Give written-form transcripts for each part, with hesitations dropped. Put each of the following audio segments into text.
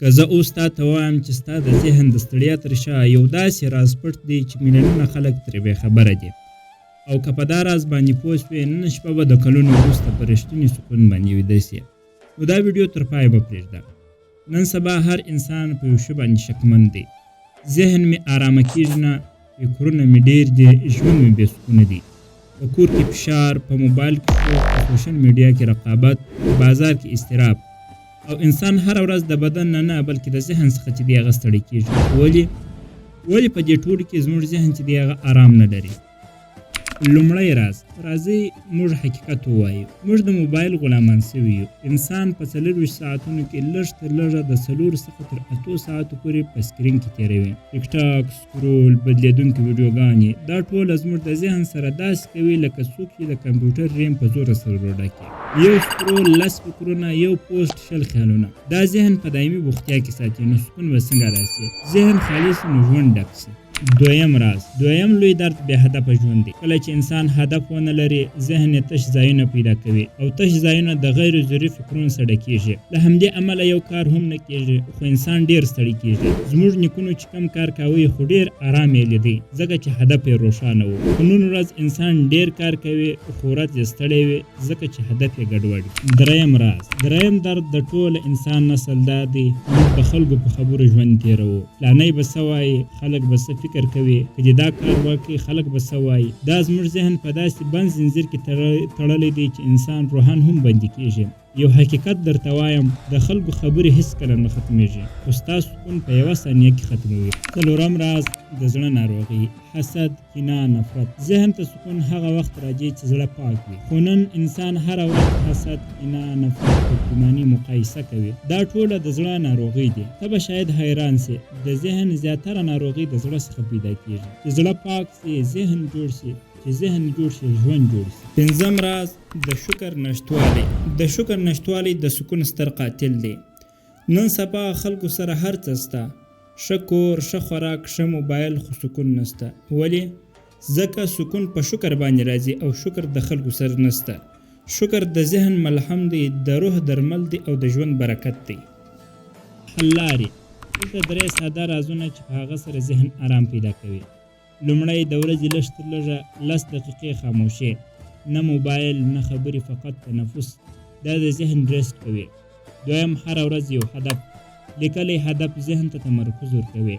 که زه اوس تا ته وایم چې ستا د ذهن د ستړیا تر شا یو داسې راز پټ دی چې میلیونونه خلک ترې بې خبره دي، او که په دا راز باندې پوه شوې نن شپه به د کلونو وروسته په رښتوني سکون باندې ویده سې. نو دا ویډیو تر پایه به پرېږده. نن سبا هر انسان په یو شي باندې شکمن دی. ذهن مې ارامه کېږي نه، فکرونه مې ډېر دي، ژوند مې بې سکونه دی. په کور کې فشار، په موبایل کې شوق، په سوشل میډیا کې رقابت، په بازار کې اضطراب، او انسان هره ورځ د بدن نه بلکې د ذهن څخه چې دی هغه ستړی کېږي. ولې په دې ټولو کې زموږ ذهن چې دی هغه ارام نه لري؟ لومړی راز، راځئ موږ حقیقت ووایو. موږ د موبایل غلامان سوي یو. انسان په 24 ساعتونو کې لږ تر لږه د 4 څخه تر 8 ساعتو پورې په سکرین کې تېروي. ټیک ټاک، سکرول، بدلېدونکې ویډیوګانې، دا ټول زموږ د ذهن سره داسې کوي لکه څوک چې د کمپیوټر ریم په زوره سره ډکوي. یو سکرول، 10 فکرونه، یو پوسټ، 20 خیالونه. دا ذهن په دایمي بوختیا کې ساتي. نو سکون به څنګه راسي؟ ذهن خالي سي نو ژوند ډک سي. دویم راز، دویم لوی درد بې هدفه ژوند دی. کله چې انسان هدف ونه لري، ذهن یې تش ځایونه پیدا کوي، او تش ځایونه د غیر ضروري فکرونو سره ډکېږي. له همدې امله یو کار هم نه کېږي، خو انسان ډېر ستړی کېږي. زموږ نیکونو چې کم کار کاوه خو ډېر ارام یې لیدی، ځکه چې هدف یې روښانه و. خو نن ورځ انسان ډېر کار کوي خو ورځ یې ستړی وي، ځکه چې هدف یې ګډوډ. دریم راز، دریم درد د ټول انسان نسل دا دی: موږ د خلکو په خبرو ژوند تېروو. فلانی به څه وایي، خلک به څه فکر کوي، که دې دا کار وکړي خلک به څه وایي. دا زموږ ذهن په داسې بند زنځیر کې تړلی دی چې انسان روحان هم بندي کېږي. یو حقیقت درته وایم، د خلکو خبرې هیڅکله نه ختمېږي، خو ستا سکون په یوه ثانیه کې ختموي. څلورم راز، د زړه ناروغي، حسد، کینه، نفرت. ذهن ته سکون هغه وخت راځي چې زړه پاک وي. خو نن انسان هره ورځ حسد، کینه، نفرت، بدګماني، مقایسه کوي. دا ټوله د زړه ناروغي دي. ته به شاید حیران سې، د ذهن زیاتره ناروغي د زړه څخه پیدا کېږي. چې زړه پاک سي، ذهن جوړ سي. چې ذهن جوړ شي، ژوند جوړ شي. پنځم راز، د شکر نشتوالی. د شکر نشتوالی د سکون ستر قاتل دی. نن سبا خلکو سره هر څه سته، ښه کور، ښه خوراک، ښه موبایل، خو سکون نسته. ولې؟ ځکه سکون په شکر باندې راځي، او شکر د خلکو سره نسته. شکر د ذهن ملهم دی، د روح درمل دی، او د ژوند برکت دی. حل لارې: دلته 3 ساده رازونه چې په هغه سره ذهن آرام پیدا کوي. لومړی، د ورځې لږ تر لږه 10 دقیقې خاموشي. نه موبایل، نه خبرې، فقط تنفس. دا د ذهن ریسټ کوي. دویم، هره ورځ یو هدف. لیکلی هدف ذهن ته تمرکز ورکوي.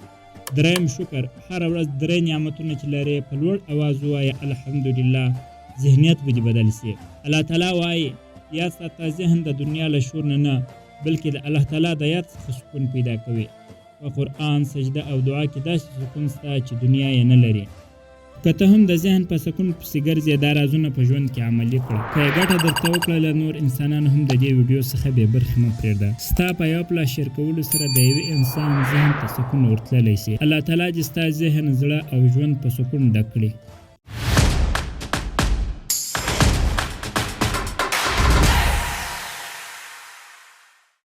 دریم، شکر. هره ورځ 3 نعمتونه چې لرې په لوړ اواز ووایه الحمدلله، ذهنیت به دې بدل سي. الله تعالی وایي: یاد ساته، ذهن د دنیا له شور نه بلکې د الله تعالی د یاد څخه سکون پیدا کوي. په قرآن، سجده او دعا کې داسې سکون سته چې دنیا یې نه لري. که ته هم د ذهن په سکون پسې ګرځې، دا رازونه په ژوند کې عملي کړه. که یې ګټه درته وکړله، نور انسانان هم د دې ویډیو څخه بې برخې مه پرېږده. ستا په یو پله شیر کولو سره د یوې انسان ذهن ته سکون ورتللی سي. الله تعالی دې ستا ذهن، زړه او ژوند په سکون ډک کړي.